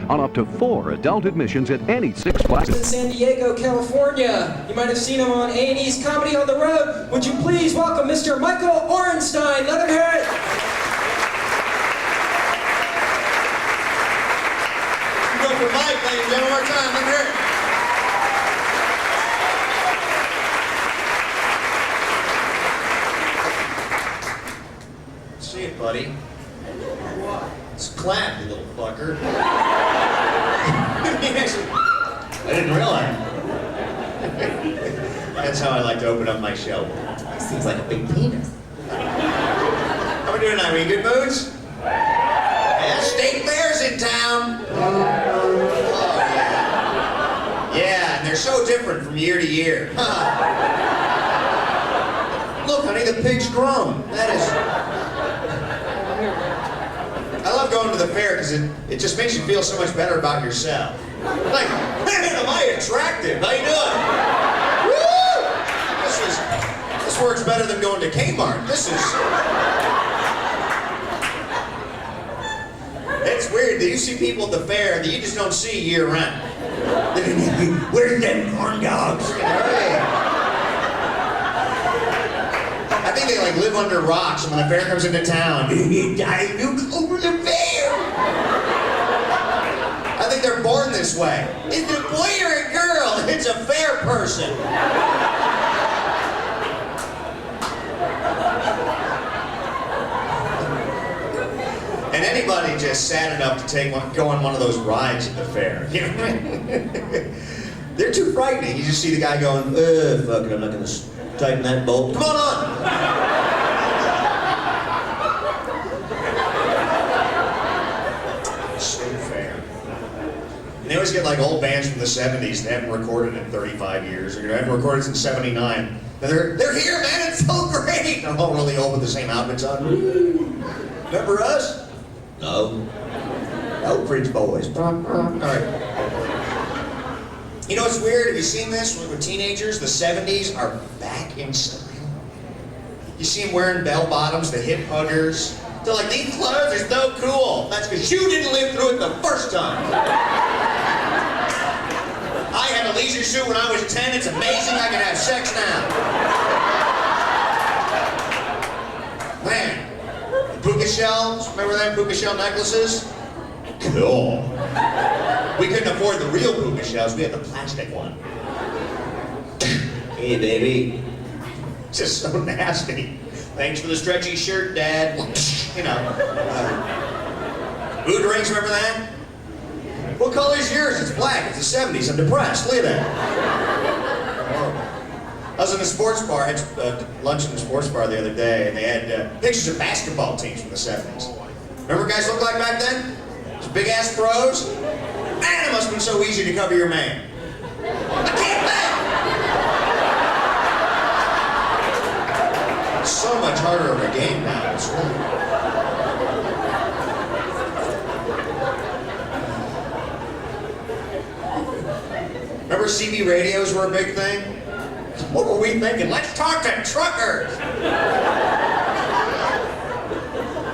on up to 4 adult admissions at any Six Flags. In San Diego, California. You might have seen him on A&E's Comedy on the Road. Would you please welcome Mr. Michael Orenstein? Let him hear it. Go for Mike, ladies and gentlemen, one more time. Let him hear it. See it, buddy. It's clap, you little fucker. I didn't realize. That's how I like to open up my show. Seems like a big penis. How we doing tonight? We in good moods? Yeah, state fair's in town. Oh, yeah. Yeah, and they're so different from year to year. Look, honey, the pig's grown. That is... I love going to the fair because it just makes you feel so much better about yourself. Like, man, am I attractive? How you doing? Woo! This works better than going to Kmart. It's weird that you see people at the fair that you just don't see year round. Where's them corn dogs? I think they like live under rocks, and when the fair comes into town, I look over the fair. I think they're born this way. It's a boy or a girl. It's a fair person. And anybody just sad enough to go on one of those rides at the fair. You know? They're too frightening. You just see the guy going, fuck it, I'm not gonna tighten that bolt. Come on! State fair. And they always get like old bands from the 70s that haven't recorded in 35 years, or haven't recorded since 79. And they're here, man, it's so great! They're all really old with the same outfits on. Remember us? No. Oak Ridge Boys. All right. You know what's weird? Have you seen this with teenagers? The 70s are back in style. You see them wearing bell bottoms, the hip huggers. They're like, these clothes are so cool. That's because you didn't live through it the first time. I had a leisure suit when I was 10. It's amazing I can have sex now. Man, the puka shells. Remember them puka shell necklaces? Cool. We couldn't afford the real puka shells, we had the plastic one. Hey, baby. Just so nasty. Thanks for the stretchy shirt, Dad. You know. Mood rings, remember that? What color is yours? It's black. It's the 70s. I'm depressed. Look at that. I was in a sports bar. I had lunch in the sports bar the other day, and they had pictures of basketball teams from the 70s. Remember what guys looked like back then? Big ass pros? Man, it must have been so easy to cover your man. I can't bet! It's so much harder of a game now. It's really... Remember CB radios were a big thing? What were we thinking? Let's talk to truckers!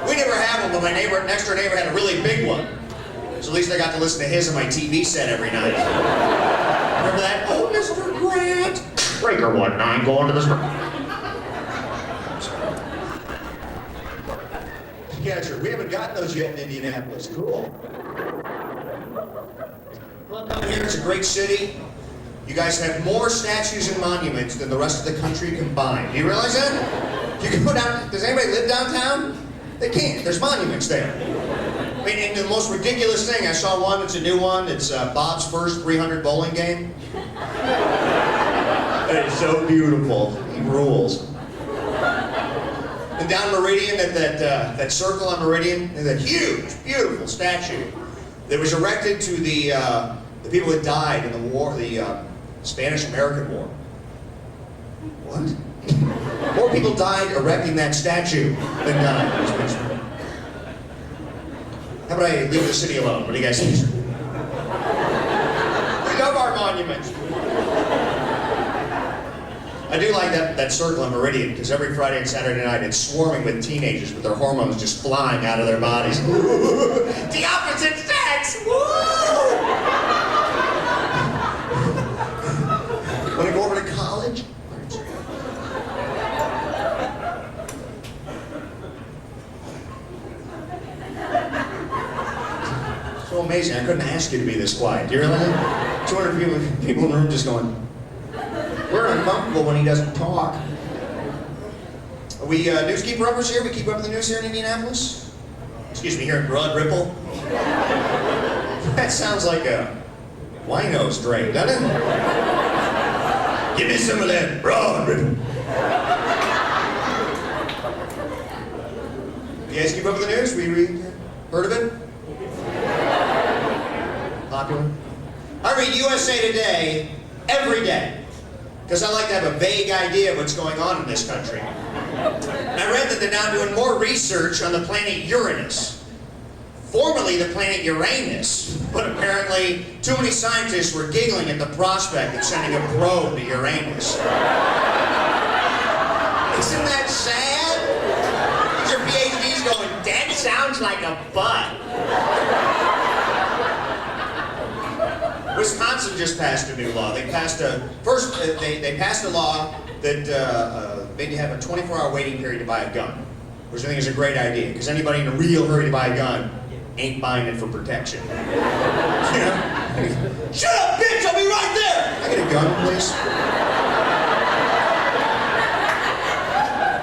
We never had one, but my next door neighbor had a really big one. So at least I got to listen to his on my TV set every night. Remember that? Oh, Mr. Grant! Breaker 19 going to the... Catcher, we haven't gotten those yet in Indianapolis. Cool. Well, down here, it's a great city. You guys have more statues and monuments than the rest of the country combined. Do you realize that? You can go down... Does anybody live downtown? They can't. There's monuments there. I mean, and the most ridiculous thing, I saw one, it's a new one. It's Bob's first 300 bowling game. That is so beautiful. He rules. And down Meridian, that circle on Meridian, is a huge, beautiful statue that was erected to the people that died in the war, the Spanish-American War. What? More people died erecting that statue than died. How about I leave the city alone? What do you guys think? We love our monuments. I do like that circle on Meridian, because every Friday and Saturday night it's swarming with teenagers with their hormones just flying out of their bodies. The opposite sex! Yes! Woo! Want to go over to college? So amazing. I couldn't ask you to be this quiet. Do you realize that? 200 people in the room just going, we're uncomfortable when he doesn't talk. Are we newskeeper uppers here? We keep up with the news here in Indianapolis? Excuse me, here in Broad Ripple? That sounds like a wino's drink, doesn't it? Give me some of that Broad Ripple. You guys keep up with the news? We heard of it? Popular? I read USA Today every day because I like to have a vague idea of what's going on in this country. And I read that they're now doing more research on the planet Uranus. Formerly the planet Uranus, but apparently too many scientists were giggling at the prospect of sending a probe to Uranus. Isn't that sad? These are PhDs going, that sounds like a butt. Wisconsin just passed a new law. They passed they passed a law that made you have a 24-hour waiting period to buy a gun, which I think is a great idea, because anybody in a real hurry to buy a gun ain't buying it for protection. You know? Shut up, bitch! I'll be right there! I get a gun, please.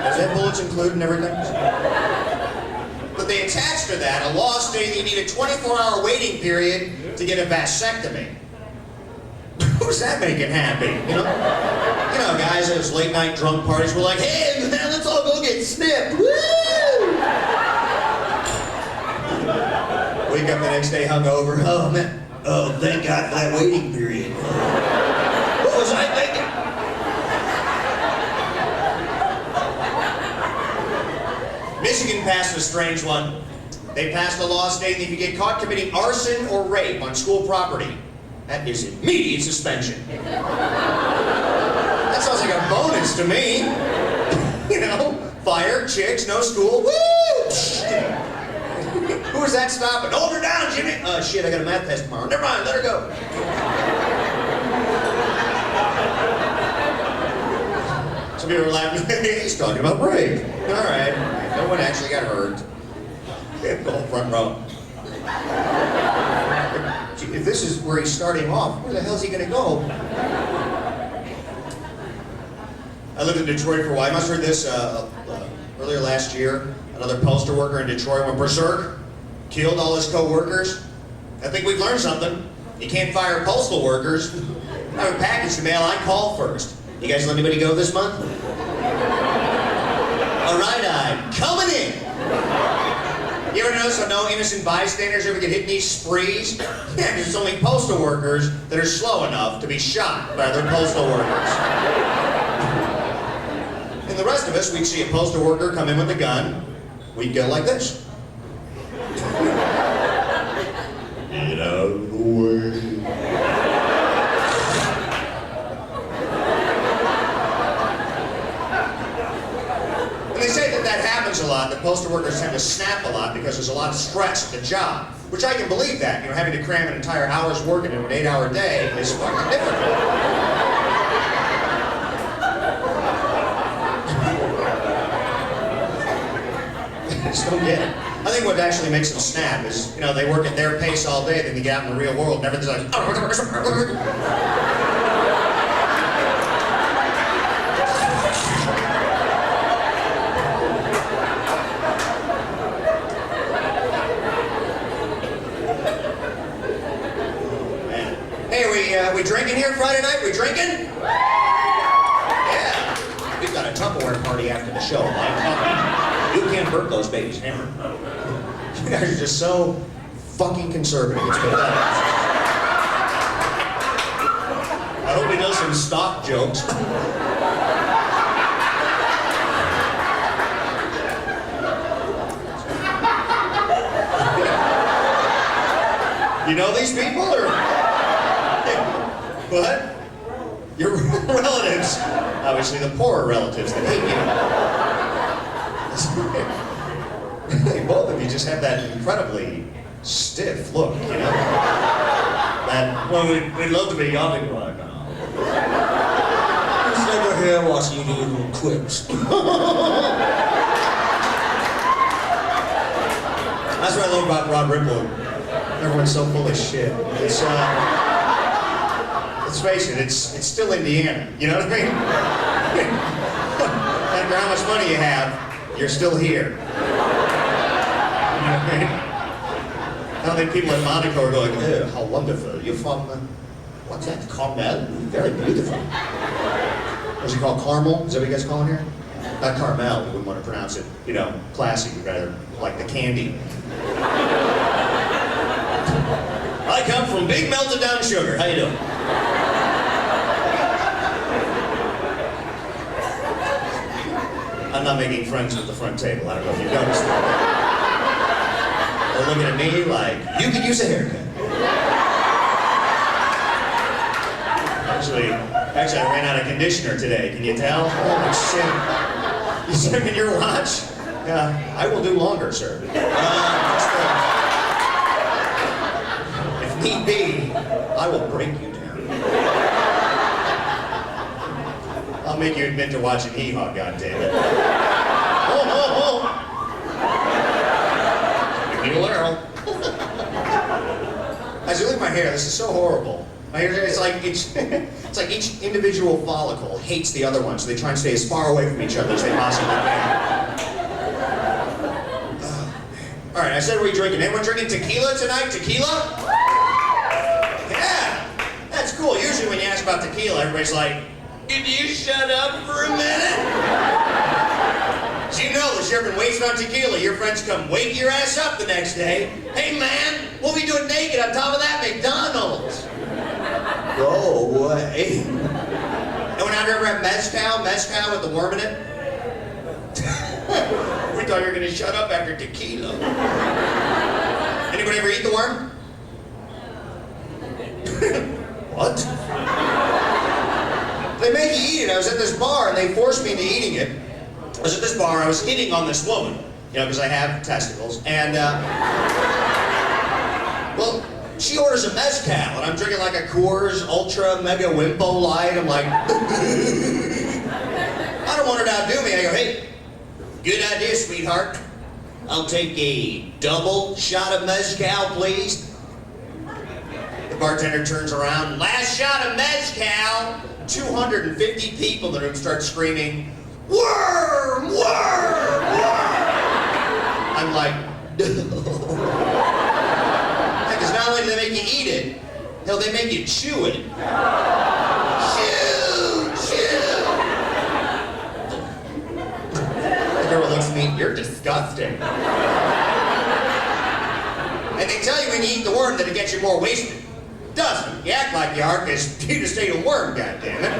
Does that bullets include and everything? But they attached to that a law stating you need a 24-hour waiting period to get a vasectomy. Who's that making happy? You know, guys at those late night drunk parties were like, hey, man, let's all go get snipped. Woo! Wake up the next day hungover. Oh, man. Oh, thank God for that waiting period. What was I thinking? Michigan passed a strange one. They passed a law stating that if you get caught committing arson or rape on school property, that is immediate suspension. That sounds like a bonus to me. You know, fire, chicks, no school. Woo! Who was that stopping? Hold her down, Jimmy. Oh, shit, I got a math test tomorrow. Never mind, let her go. Some people were laughing. He's talking about rape. All right. No one actually got hurt. The whole front row. If this is where he's starting off, where the hell is he going to go? I lived in Detroit for a while. You must have heard this earlier last year. Another postal worker in Detroit went berserk, killed all his co-workers. I think we've learned something. You can't fire postal workers. I have a package to mail. I call first. You guys let anybody go this month? All right, I'm coming in. You ever notice how no innocent bystanders ever get hit in these sprees? Yeah, because it's only postal workers that are slow enough to be shot by other postal workers. And the rest of us, we'd see a postal worker come in with a gun. We'd go like this. Get out of the way. They say that happens a lot, that postal workers tend to snap a lot because there's a lot of stress at the job, which I can believe that. You know, having to cram an entire hour's work into an 8-hour day is fucking difficult. I just don't get it. I think what actually makes them snap is, you know, they work at their pace all day, then they get out in the real world and everything's like, we drinking here Friday night? We drinking? Yeah. We've got a Tupperware party after the show. You can't hurt those babies, hammer. You guys are just so fucking conservative. It's pathetic. I hope he does some stock jokes. You know these people, or? What? Your relatives. Obviously the poorer relatives that hate you. Both of you just have that incredibly stiff look, you know? That, well, we'd love to be yachting right now. Just over here watching you do little quips. That's what I love about Rob Ripple. Everyone's so full of shit. It's, let's face it, it's still Indiana. You know what I mean? No matter how much money you have, you're still here. You know what I mean? I don't think people in Monaco are going, oh, how wonderful. You're from, what's that, Carmel? Very beautiful. What's it called, Carmel? Is that what you guys call it here? Not Carmel, we wouldn't want to pronounce it, you know, classy. We'd rather like the candy. I come from Big Melted Down Sugar. How you doing? I'm not making friends with the front table. I don't know if you've noticed that. They're looking at me like, you could use a haircut. Actually, I ran out of conditioner today. Can you tell? Holy shit. You sent me your watch? Yeah, I will do longer, sir. If need be, I will break you down. I'll make you admit to watching Hee-Haw, goddammit. Oh. Little Earl. As you look at my hair, this is so horrible. My hair is like it's like each individual follicle hates the other one, so they try and stay as far away from each other as they possibly can. All right, I said we're drinking. Anyone drinking tequila tonight? Tequila? Yeah, that's cool. Usually when you ask about tequila, everybody's like, "Could you shut up for a minute?" So you know that you've been wasting on tequila. Your friends come wake your ass up the next day. Hey man, what we doing naked on top of that McDonald's? Go away. Anyone out there ever have mezcal with the worm in it? We thought you were gonna shut up after tequila. Anybody ever eat the worm? What? They make you eat it. I was at this bar and they forced me into eating it. I was at this bar, I was hitting on this woman, you know, because I have testicles, and, well, she orders a mezcal, and I'm drinking like a Coors Ultra Mega Wimpo Light. I'm like, I don't want her to outdo me. I go, hey, good idea, sweetheart. I'll take a double shot of mezcal, please. The bartender turns around, last shot of mezcal. 250 people in the room start screaming, worm, worm, worm. I'm like, no. Because not only do they make you eat it, hell, they make you chew it. Chew, chew. The girl looks at me, you're disgusting. And they tell you when you eat the worm that it gets you more wasted. Doesn't. You act like you are, because you just ate a worm, goddammit.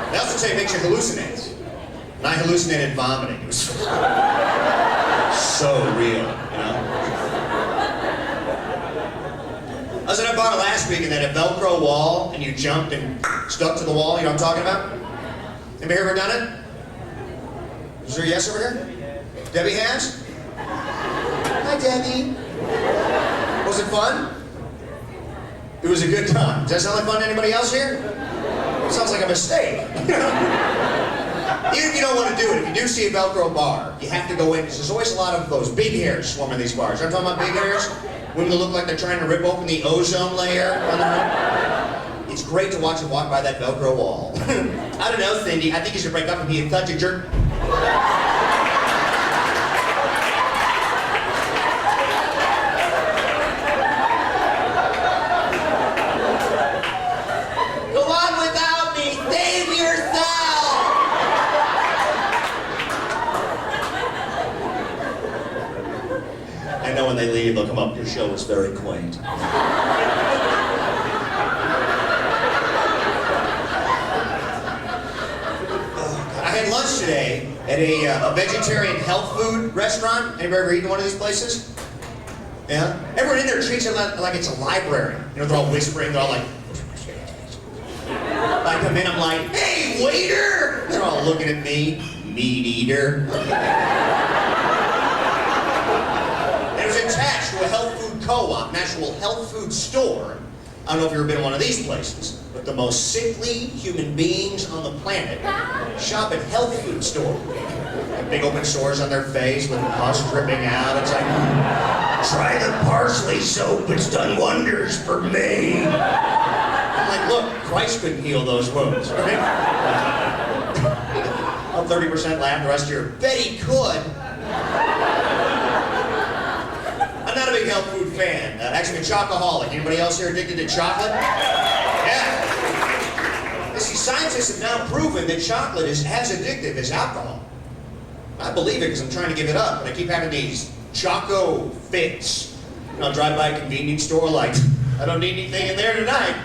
They also say it makes you hallucinate. And I hallucinated vomiting. It was so real, you know? I was at a bar last week and they had a Velcro wall and you jumped and stuck to the wall, you know what I'm talking about? Anybody ever done it? Is there a yes over here? Debbie has? Hi, Debbie. Was it fun? It was a good time. Does that sound like fun to anybody else here? Sounds like a mistake. Even if you don't want to do it, if you do see a Velcro bar, you have to go in, because there's always a lot of those big hairs swarming these bars. I'm talking about big hairs? Women that look like they're trying to rip open the ozone layer on the room. It's great to watch them walk by that Velcro wall. I don't know, Cindy, I think you should break up and be a touch of jerk. When they leave, they'll come up, your show was very quaint. I had lunch today at a vegetarian health food restaurant. Anybody ever eaten one of these places? Yeah? Everyone in there treats it like it's a library. You know, they're all whispering, they're all like... I come in, I'm like, hey, waiter! They're all looking at me, meat eater. actual health food co-op, an actual health food store. I don't know if you've ever been to one of these places, but the most sickly human beings on the planet shop at health food stores. Big open sores on their face with pus dripping out. It's like, try the parsley soap, it's done wonders for me. I'm like, look, Christ couldn't heal those wounds, right? Well, 30% laugh, the rest of you, bet he could. I'm not a big health food fan. Actually, I'm a chocoholic. Anybody else here addicted to chocolate? Yeah. You see, scientists have now proven that chocolate is as addictive as alcohol. I believe it because I'm trying to give it up, but I keep having these choco fits. And I'll drive by a convenience store like, I don't need anything in there tonight.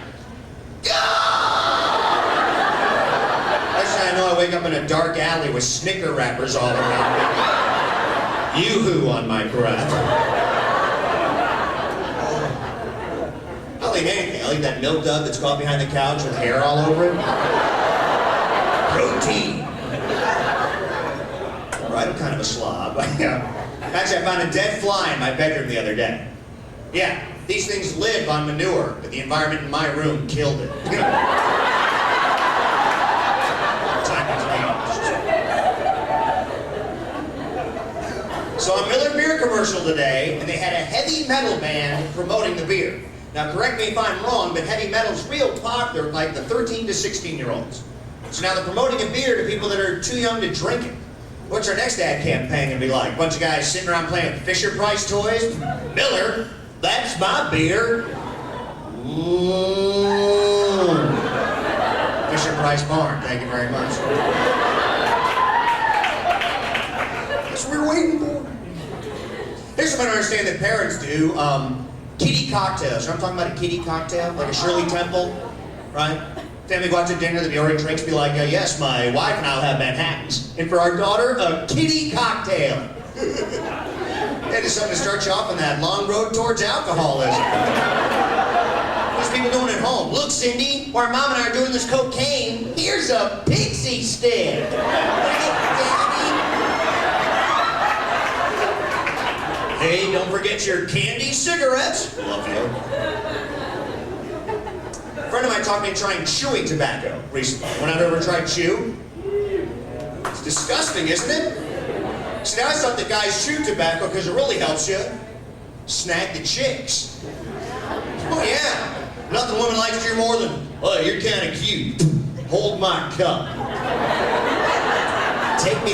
Next thing I know, I wake up in a dark alley with Snicker wrappers all around me. Yoo-hoo on my breath. I'll eat anything. I'll eat that milk dud that's caught behind the couch with hair all over it. Protein. Right, I'm kind of a slob. Actually, I found a dead fly in my bedroom the other day. Yeah, these things live on manure, but the environment in my room killed it. So a Miller beer commercial today, and they had a heavy metal band promoting the beer. Now, correct me if I'm wrong, but heavy metal's real popular, like the 13 to 16-year-olds. So now they're promoting a beer to people that are too young to drink it. What's our next ad campaign gonna be like? Bunch of guys sitting around playing with Fisher-Price toys? Miller, that's my beer. Ooh. Fisher-Price Barn, thank you very much. That's what we were waiting for. Here's something I understand that parents do. Kiddie cocktails. You know what I'm talking about, a kiddie cocktail? Like a Shirley Temple, right? Family go out to dinner, the ordering drinks, be like, yes, my wife and I'll have Manhattans. And for our daughter, a kiddie cocktail. That is something to start you off on that long road towards alcoholism. What's people doing at home? Look, Cindy, while Mom and I are doing this cocaine, here's a pixie stick. Hey, don't forget your candy cigarettes. Love you. A friend of mine taught me trying chewing tobacco recently. Went out over and tried chew. It's disgusting, isn't it? See, I thought that guys chew tobacco because it really helps you snag the chicks. Oh yeah, nothing a woman likes you more than, oh, you're kind of cute. Hold my cup. Take me.